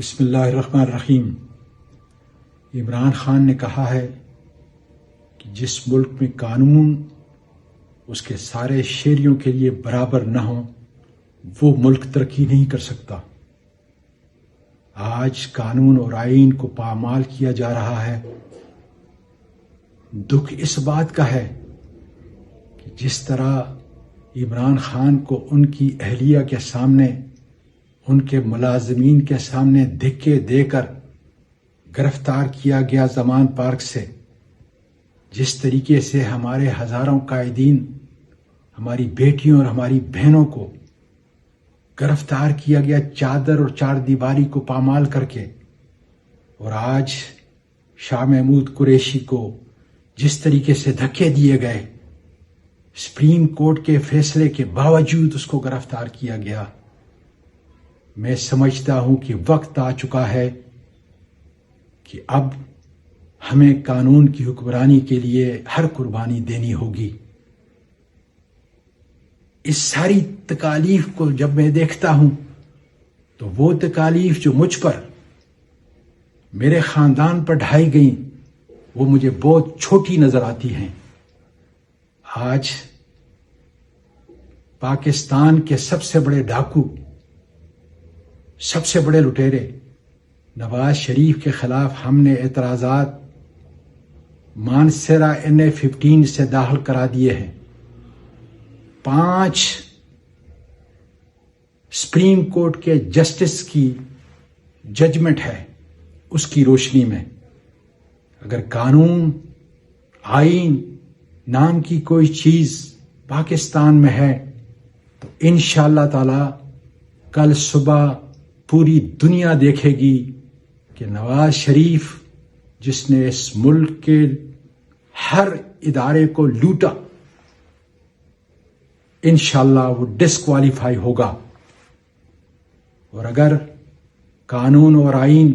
بسم اللہ الرحمن الرحیم۔ عمران خان نے کہا ہے کہ جس ملک میں قانون اس کے سارے شہریوں کے لیے برابر نہ ہوں وہ ملک ترقی نہیں کر سکتا۔ آج قانون اور آئین کو پامال کیا جا رہا ہے۔ دکھ اس بات کا ہے کہ جس طرح عمران خان کو ان کی اہلیہ کے سامنے، ان کے ملازمین کے سامنے دھکے دے کر گرفتار کیا گیا زمان پارک سے، جس طریقے سے ہمارے ہزاروں قائدین، ہماری بیٹیوں اور ہماری بہنوں کو گرفتار کیا گیا چادر اور چار دیواری کو پامال کر کے، اور آج شاہ محمود قریشی کو جس طریقے سے دھکے دیے گئے، سپریم کورٹ کے فیصلے کے باوجود اس کو گرفتار کیا گیا، میں سمجھتا ہوں کہ وقت آ چکا ہے کہ اب ہمیں قانون کی حکمرانی کے لیے ہر قربانی دینی ہوگی۔ اس ساری تکالیف کو جب میں دیکھتا ہوں تو وہ تکالیف جو مجھ پر، میرے خاندان پر ڈھائی گئیں، وہ مجھے بہت چھوٹی نظر آتی ہیں۔ آج پاکستان کے سب سے بڑے ڈاکو، سب سے بڑے لٹیرے نواز شریف کے خلاف ہم نے اعتراضات مانسیرا NA-15 سے داخل کرا دیے ہیں۔ 5 سپریم کورٹ کے جسٹس کی ججمنٹ ہے، اس کی روشنی میں اگر قانون، آئین نام کی کوئی چیز پاکستان میں ہے تو انشاءاللہ تعالی کل صبح پوری دنیا دیکھے گی کہ نواز شریف جس نے اس ملک کے ہر ادارے کو لوٹا، انشاءاللہ وہ ڈسکوالیفائی ہوگا۔ اور اگر قانون اور آئین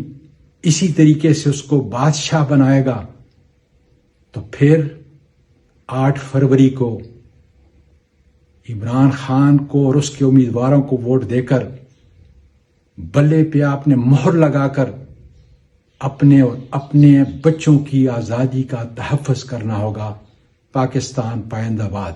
اسی طریقے سے اس کو بادشاہ بنائے گا تو پھر 8 فروری کو عمران خان کو اور اس کے امیدواروں کو ووٹ دے کر بلے پہ آپ نے مہر لگا کر اپنے اور اپنے بچوں کی آزادی کا تحفظ کرنا ہوگا۔ پاکستان پائندہ باد۔